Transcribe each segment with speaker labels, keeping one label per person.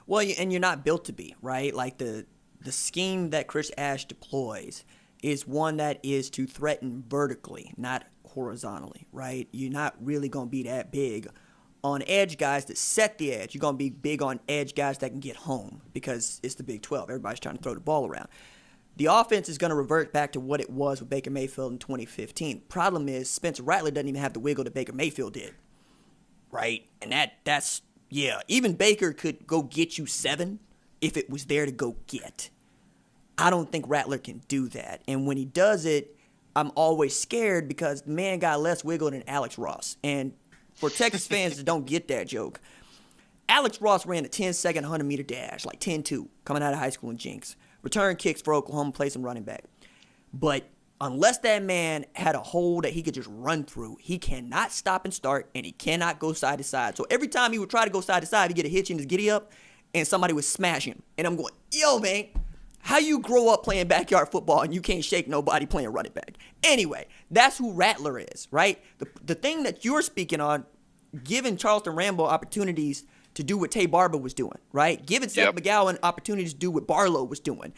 Speaker 1: Well, and you're not built to be, right? Like the scheme that Chris Ash deploys is one that is to threaten vertically, not horizontally, right? You're not really going to be that big on edge guys that set the edge. You're going to be big on edge guys that can get home because it's the Big 12. Everybody's trying to throw the ball around. The offense is going to revert back to what it was with Baker Mayfield in 2015. Problem is Spencer Rattler doesn't even have the wiggle that Baker Mayfield did, right? And that's even Baker could go get you 7 if it was there to go get. I don't think Rattler can do that. And when he does it, I'm always scared because the man got less wiggle than Alex Ross. And for Texas fans that don't get that joke, Alex Ross ran a 10-second 100-meter dash, like 10-2, coming out of high school in Jinx. Return kicks for Oklahoma, plays him running back. But unless that man had a hole that he could just run through, he cannot stop and start, and he cannot go side to side. So every time he would try to go side to side, he'd get a hitch in his giddy up, and somebody would smash him. And I'm going, yo, man, how you grow up playing backyard football and you can't shake nobody playing running back? Anyway, that's who Rattler is, right? The thing that you're speaking on, giving Charleston Rambo opportunities to do what Tay Barber was doing, right? Giving Seth McGowan opportunities to do what Barlow was doing.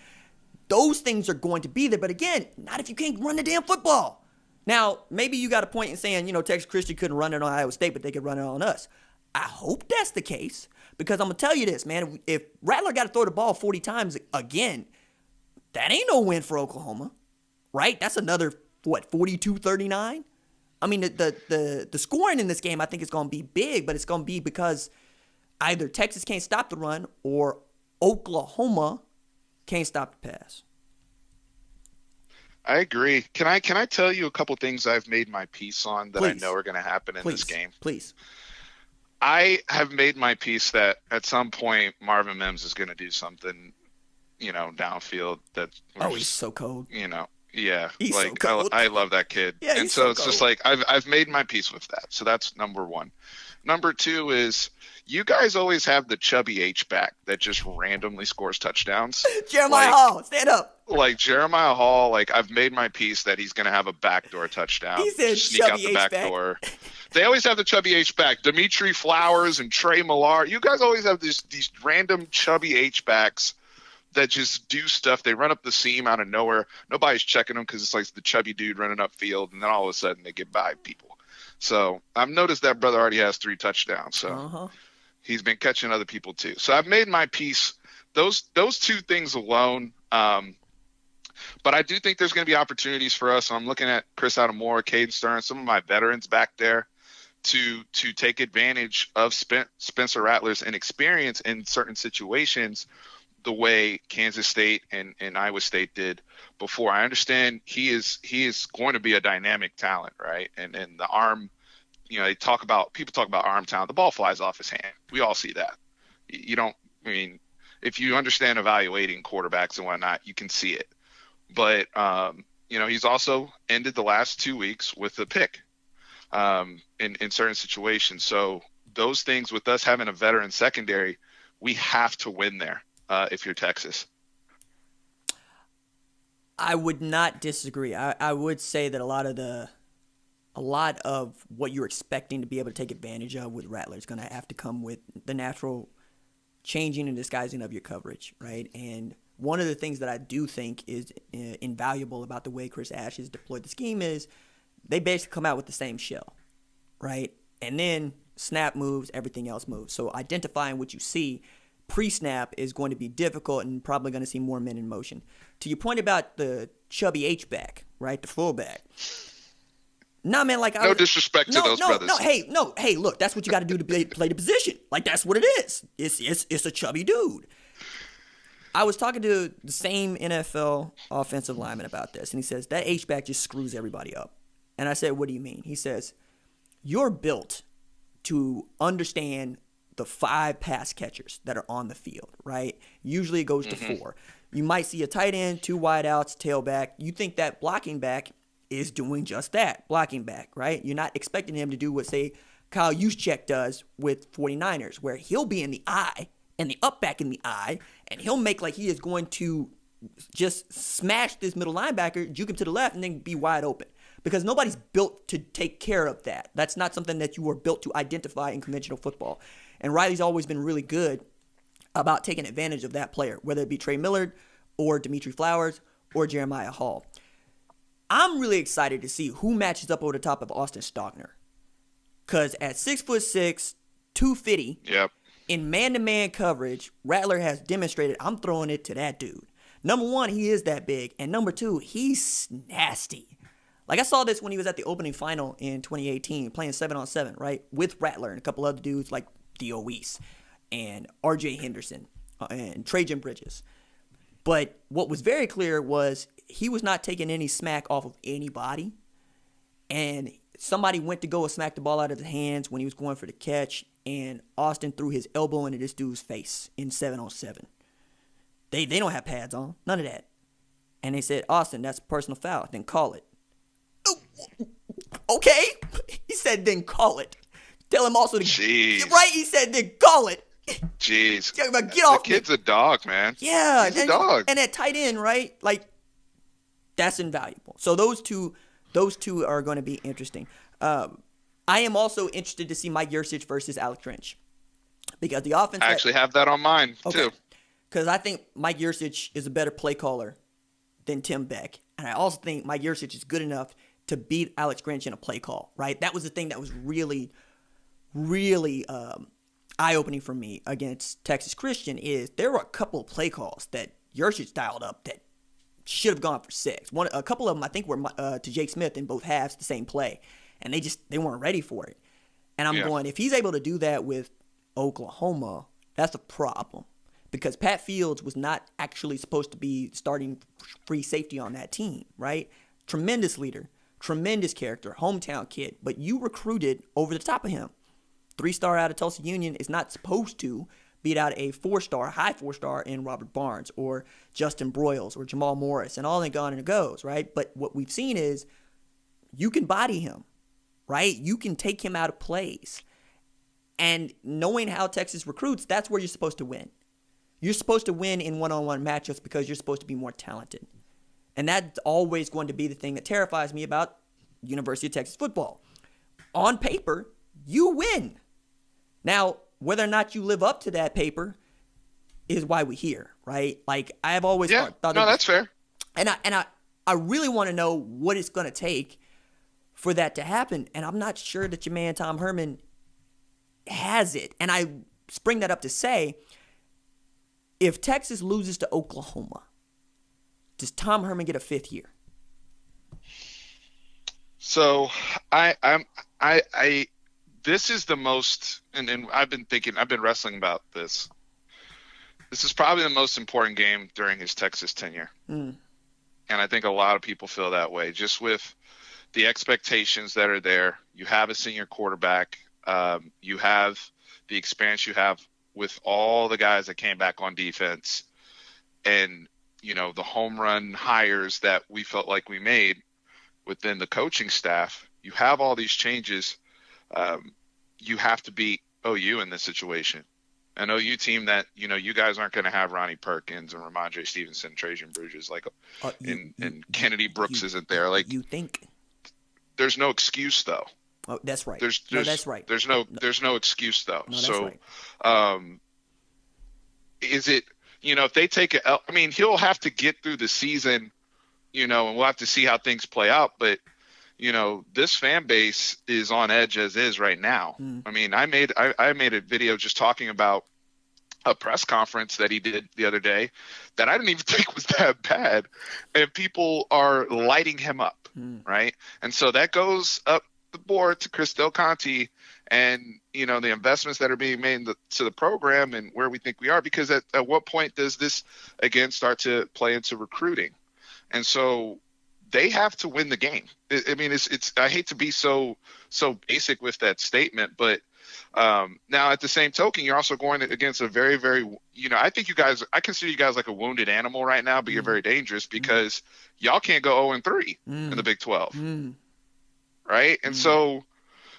Speaker 1: Those things are going to be there, but again, not if you can't run the damn football. Now, maybe you got a point in saying, Texas Christian couldn't run it on Iowa State, but they could run it on us. I hope that's the case, because I'm going to tell you this, man. If Rattler got to throw the ball 40 times again, that ain't no win for Oklahoma, right? That's another, 42-39? I mean, the scoring in this game, I think, is going to be big, but it's going to be because either Texas can't stop the run or Oklahoma can't stop the pass.
Speaker 2: I agree. Can I tell you a couple things I've made my peace on that I know are going to happen in this game? Please. I have made my peace that at some point Marvin Mims is going to do something, downfield that.
Speaker 1: He's so cold.
Speaker 2: Yeah,
Speaker 1: he's so cold.
Speaker 2: I love that kid.
Speaker 1: Yeah,
Speaker 2: and so it's just like I've made my peace with that. So that's number one. Number two is you guys always have the chubby H-back that just randomly scores touchdowns.
Speaker 1: Jeremiah Hall, stand up.
Speaker 2: Like Jeremiah Hall, I've made my peace that he's going to have a backdoor touchdown.
Speaker 1: He said
Speaker 2: sneak out the back door. They always have the chubby H-back. Dimitri Flowers and Trey Millar. You guys always have these random chubby H-backs that just do stuff. They run up the seam out of nowhere. Nobody's checking them because it's like the chubby dude running upfield, and then all of a sudden they get by people. So I've noticed that brother already has 3 touchdowns. So he's been catching other people too. So I've made my peace. Those 2 things alone. But I do think there's going to be opportunities for us. I'm looking at Chris Adamore, Caden Stern, some of my veterans back there to take advantage of Spencer Rattler's inexperience in certain situations the way Kansas State and Iowa State did before. I understand he is going to be a dynamic talent, right? And the arm, people talk about arm talent. The ball flies off his hand. We all see that. If you understand evaluating quarterbacks and whatnot, you can see it. But, he's also ended the last 2 weeks with a pick in certain situations. So those things, with us having a veteran secondary, we have to win there if you're Texas.
Speaker 1: I would not disagree. I would say that a lot of what you're expecting to be able to take advantage of with Rattler is going to have to come with the natural changing and disguising of your coverage, right? And one of the things that I do think is invaluable about the way Chris Ash has deployed the scheme is they basically come out with the same shell, right? And then snap moves, everything else moves. So identifying what you see pre-snap is going to be difficult and probably going to see more men in motion. To your point about the chubby H-back, right, the fullback. No, man,
Speaker 2: no disrespect to those brothers.
Speaker 1: Hey, look, that's what you got to do to play the position. Like, that's what it is. It's a chubby dude. I was talking to the same NFL offensive lineman about this, and he says, that H-back just screws everybody up. And I said, what do you mean? He says, you're built to understand the 5 pass catchers that are on the field, right? Usually it goes to 4. You might see a tight end, 2 wideouts, tailback. You think that blocking back is doing just that, blocking back, right? You're not expecting him to do what, say, Kyle Juszczyk does with 49ers, where he'll be in the eye and the up back in the eye, and he'll make like he is going to just smash this middle linebacker, juke him to the left, and then be wide open. Because nobody's built to take care of that. That's not something that you are built to identify in conventional football. And Riley's always been really good about taking advantage of that player, whether it be Trey Millard or Dimitri Flowers or Jeremiah Hall. I'm really excited to see who matches up over the top of Austin Stogner. Because at 6'6", 250,
Speaker 2: yep,
Speaker 1: in man-to-man coverage, Rattler has demonstrated I'm throwing it to that dude. Number one, he is that big. And number two, he's nasty. Like, I saw this when he was at the opening final in 2018, playing 7-on-7, right? With Rattler and a couple other dudes like Theo Weiss and R.J. Henderson and Trajan Bridges. But what was very clear was he was not taking any smack off of anybody. And somebody went to go and smack the ball out of his hands when he was going for the catch, and Austin threw his elbow into this dude's face in 7-on-7. They don't have pads on. None of that. And they said, Austin, that's a personal foul. Then call it. Okay. He said, then call it. Tell him also to...
Speaker 2: Jeez.
Speaker 1: Right? He said, then call it.
Speaker 2: Jeez.
Speaker 1: Get off
Speaker 2: the kid's a dog, man.
Speaker 1: Yeah.
Speaker 2: He's a dog.
Speaker 1: And at tight end, right? Like, that's invaluable. So those two are going to be interesting. I am also interested to see Mike Yurcich versus Alex Grinch. Because the offense...
Speaker 2: I actually have that on mine, too.
Speaker 1: Because I think Mike Yurcich is a better play caller than Tim Beck. And I also think Mike Yurcich is good enough to beat Alex Grinch in a play call, right? That was the thing that was really, really eye-opening for me against Texas Christian is there were a couple of play calls that Yurcich dialed up that should have gone for 6. A couple of them, I think, were to Jake Smith in both halves, the same play. And they weren't ready for it. And I'm going, if he's able to do that with Oklahoma, that's a problem. Because Pat Fields was not actually supposed to be starting free safety on that team, right? Tremendous leader, tremendous character, hometown kid, but you recruited over the top of him. 3-star out of Tulsa Union is not supposed to beat out a 4-star, high 4-star in Robert Barnes or Justin Broyles or Jamal Morris and all that gone and it goes, right? But what we've seen is you can body him, right? You can take him out of plays. And knowing how Texas recruits, that's where you're supposed to win. You're supposed to win in one-on-one matchups because you're supposed to be more talented. And that's always going to be the thing that terrifies me about University of Texas football. On paper, you win. Now, whether or not you live up to that paper is why we're here, right? Like, I've always thought
Speaker 2: that's fair.
Speaker 1: And I really want to know what it's going to take for that to happen. And I'm not sure that your man Tom Herman has it. And I spring that up to say, if Texas loses to Oklahoma, does Tom Herman get a 5th year?
Speaker 2: So this is the most, and I've been wrestling about this. This is probably the most important game during his Texas tenure. And I think a lot of people feel that way, just with the expectations that are there. You have a senior quarterback. You have the experience you have with all the guys that came back on defense, and, the home run hires that we felt like we made within the coaching staff. You have all these changes. You have to beat OU in this situation. An OU team that, you guys aren't going to have Ronnie Perkins and Ramondre Stevenson, Trajan Bridges, and Kennedy Brooks isn't there. Like, you think there's no excuse though.
Speaker 1: Oh, that's right.
Speaker 2: That's right. There's no excuse though.
Speaker 1: No, so,
Speaker 2: right. Is it, if they take it, I mean, he'll have to get through the season, and we'll have to see how things play out. But, this fan base is on edge as is right now. I mean, I made a video just talking about a press conference that he did the other day that I didn't even think was that bad. And people are lighting him up. Right. And so that goes up the board to Chris Del Conte and, the investments that are being made to the program and where we think we are, because at what point does this again start to play into recruiting? And so they have to win the game. I mean, it's I hate to be so basic with that statement, but now at the same token, you're also going against a very, very, I consider you guys like a wounded animal right now, but you're very dangerous because y'all can't go 0-3 in the Big 12. Right. And so,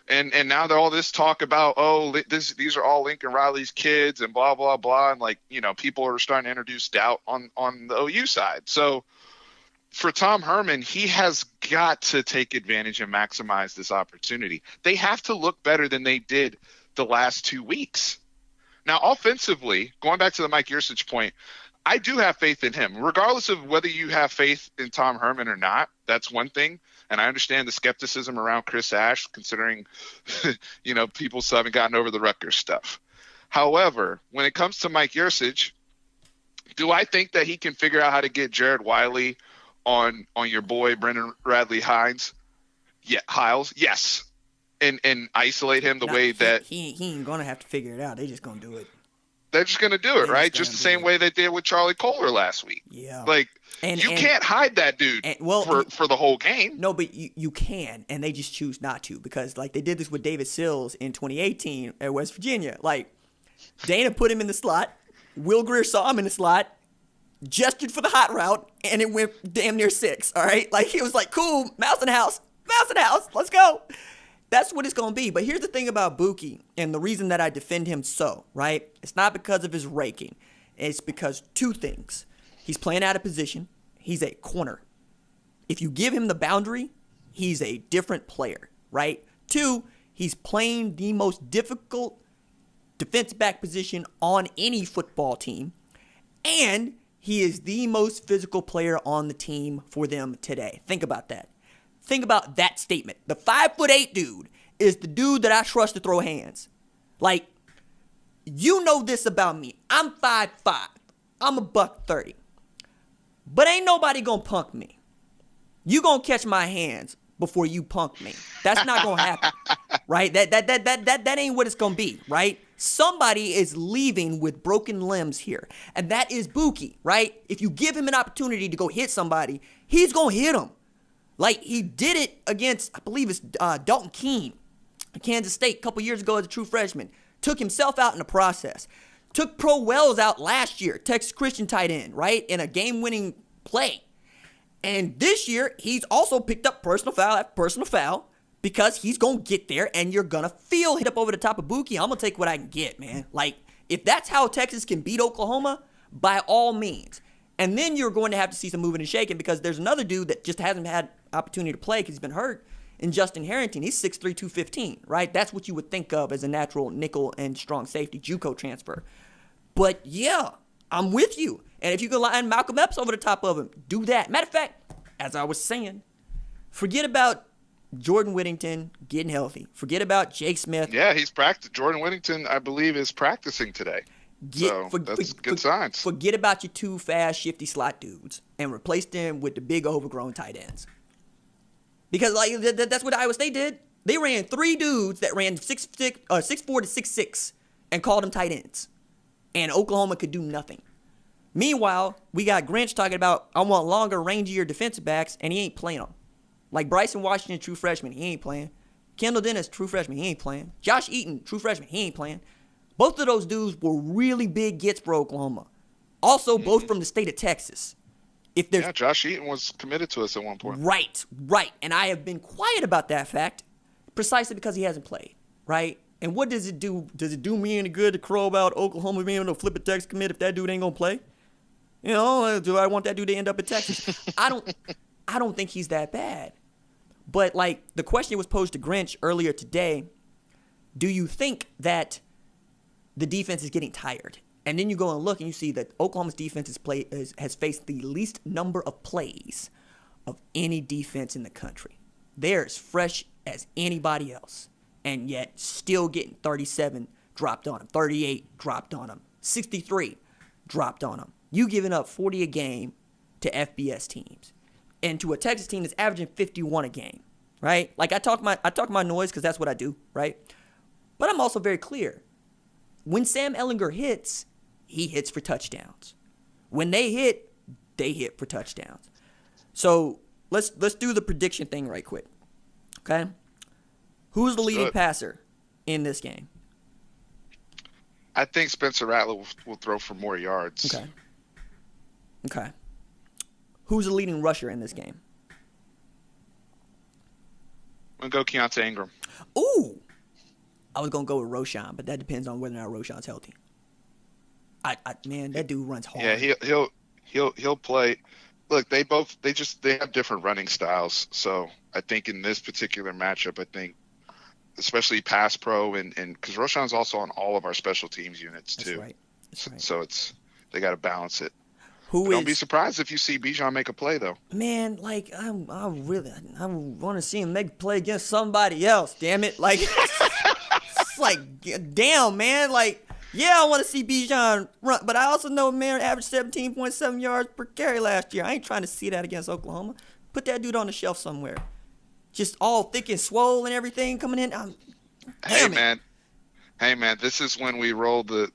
Speaker 2: and now there all this talk about, these are all Lincoln Riley's kids and blah, blah, blah. And people are starting to introduce doubt on the OU side. So for Tom Herman, he has got to take advantage and maximize this opportunity. They have to look better than they did the last 2 weeks. Now, offensively, going back to the Mike Yurcich point, I do have faith in him, regardless of whether you have faith in Tom Herman or not. That's one thing. And I understand the skepticism around Chris Ash, considering, people still haven't gotten over the Rutgers stuff. However, when it comes to Mike Yurcich, do I think that he can figure out how to get Jared Wiley on your boy Brendan Radley Hiles? Yes. And isolate him
Speaker 1: he ain't gonna have to figure it out. They just gonna do it.
Speaker 2: They're just gonna do it, right? Just the same way they did with Charlie Kohler last week.
Speaker 1: Yeah.
Speaker 2: You can't hide that dude for the whole game.
Speaker 1: No, but you can, and they just choose not to, because they did this with David Sills in 2018 at West Virginia. Dana put him in the slot. Will Grier saw him in the slot, gestured for the hot route, and it went damn near 6. All right, he was like, "Cool, mouse in the house, let's go." That's what it's going to be. But here's the thing about Bookie, and the reason that I defend him so, right? It's not because of his raking. It's because 2 things. He's playing out of position. He's a corner. If you give him the boundary, he's a different player, right? 2, he's playing the most difficult defense back position on any football team. And he is the most physical player on the team for them today. Think about that. Think about that statement. The 5'8" dude is the dude that I trust to throw hands. You know this about me. I'm 5'5". I'm a $130. But ain't nobody gonna punk me. You gonna catch my hands before you punk me. That's not gonna happen, right? That ain't what it's gonna be, right? Somebody is leaving with broken limbs here, and that is Bookie, right? If you give him an opportunity to go hit somebody, he's gonna hit him. He did it against, I believe it's Dalton Keene, Kansas State, a couple years ago as a true freshman. Took himself out in the process. Took Pro Wells out last year, Texas Christian tight end, right, in a game-winning play. And this year, he's also picked up personal foul after personal foul, because he's going to get there, and you're going to feel hit up over the top of Bookie. I'm going to take what I can get, man. If that's how Texas can beat Oklahoma, by all means. And then you're going to have to see some moving and shaking, because there's another dude that just hasn't had opportunity to play because he's been hurt, in Justin Harrington. He's 6'3", 215, right? That's what you would think of as a natural nickel and strong safety JUCO transfer. But yeah, I'm with you. And if you can line Malcolm Epps over the top of him, do that. Matter of fact, as I was saying, forget about Jordan Whittington getting healthy. Forget about Jake Smith.
Speaker 2: Yeah, he's practiced. Jordan Whittington, I believe, is practicing today. That's good signs.
Speaker 1: Forget about your 2 fast, shifty slot dudes and replace them with the big, overgrown tight ends. Because that's what Iowa State did. They ran 3 dudes that ran 6'4" to 6'6" and called them tight ends. And Oklahoma could do nothing. Meanwhile, we got Grinch talking about, I want longer, rangier defensive backs, and he ain't playing them. Bryson Washington, true freshman, he ain't playing. Kendall Dennis, true freshman, he ain't playing. Josh Eaton, true freshman, he ain't playing. Both of those dudes were really big gets for Oklahoma. Also, both from the state of Texas.
Speaker 2: Josh Eaton was committed to us at one point.
Speaker 1: Right. And I have been quiet about that fact precisely because he hasn't played, right? And what does it do? Does it do me any good to crow about Oklahoma being able to flip a Texas commit if that dude ain't going to play? Do I want that dude to end up at Texas? I don't think he's that bad. But, the question was posed to Grinch earlier today, do you think that the defense is getting tired? And then you go and look and you see that Oklahoma's defense has faced the least number of plays of any defense in the country. They're as fresh as anybody else, and yet still getting 37 dropped on them, 38 dropped on them, 63 dropped on them. You giving up 40 a game to FBS teams, and to a Texas team that's averaging 51 a game, right? I talk my noise because that's what I do, right? But I'm also very clear. When Sam Ehlinger hits, he hits for touchdowns. When they hit for touchdowns. So let's do the prediction thing right quick. Okay? Who's the leading passer in this game?
Speaker 2: I think Spencer Rattler will throw for more yards.
Speaker 1: Okay. Who's the leading rusher in this game?
Speaker 2: I'm going to go Keontae Ingram.
Speaker 1: Ooh. I was going to go with Roshan, but that depends on whether or not Roshan's healthy. Man, that dude runs hard.
Speaker 2: Yeah, he'll play. Look, they have different running styles. So I think in this particular matchup, especially pass pro, and because Roschon's also on all of our special teams units too.
Speaker 1: That's right. That's right.
Speaker 2: So they got to balance it. Don't be surprised if you see Bijan make a play, though.
Speaker 1: Man, like, I want to see him make a play against somebody else, damn it. Like, it's like, damn, man. Like, yeah, I want to see Bijan run, but I also know, man, averaged 17.7 yards per carry last year. I ain't trying to see that against Oklahoma. Put that dude on the shelf somewhere. Just all thick and swole and everything coming in.
Speaker 2: Hey, man, this is when we roll the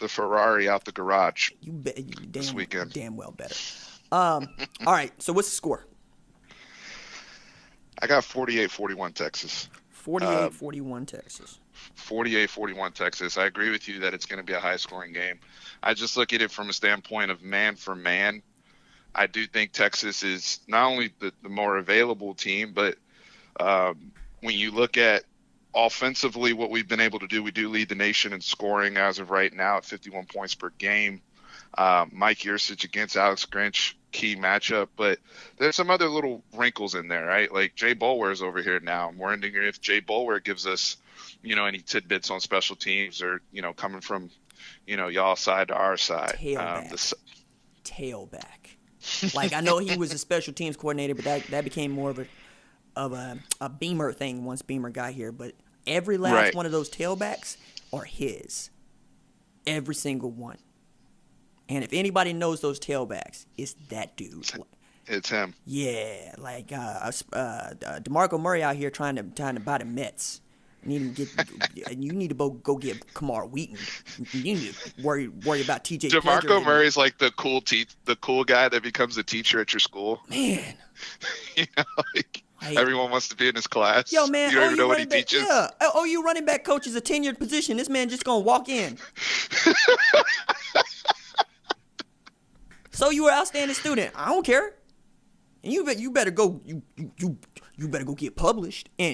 Speaker 2: Ferrari out the garage. This weekend.
Speaker 1: Damn well better. All right, so what's the score?
Speaker 2: I got 48-41 Texas.
Speaker 1: 48-41 Texas.
Speaker 2: 48-41 Texas. I agree with you that it's going to be a high-scoring game. I just look at it from a standpoint of man for man. I do think Texas is not only the more available team, but when you look at offensively, what we've been able to do, we do lead the nation in scoring as of right now at 51 points per game. Mike Yurcich against Alex Grinch, key matchup. But there's some other little wrinkles in there, right? Like Jay Boulware's over here now. I'm wondering if Jay Boulware gives us, any tidbits on special teams or, coming from, y'all side to our side.
Speaker 1: Tailback. Like, I know he was a special teams coordinator, but that became more of a Beamer thing once Beamer got here. But every last one of those tailbacks are his. Every single one. And if anybody knows those tailbacks, it's that dude.
Speaker 2: It's him.
Speaker 1: Yeah, like DeMarco Murray out here trying to buy the Mets. You need to go get Kamar Wheaton. You need to worry about TJ.
Speaker 2: DeMarco Murray's like the cool guy that becomes a teacher at your school.
Speaker 1: Man,
Speaker 2: everyone wants to be in his class.
Speaker 1: Yo, man,
Speaker 2: you don't even know what he teaches.
Speaker 1: Yeah, OU running back coach is a tenured position. This man just gonna walk in. So you were an outstanding student. I don't care. And you better go. You better go get published. And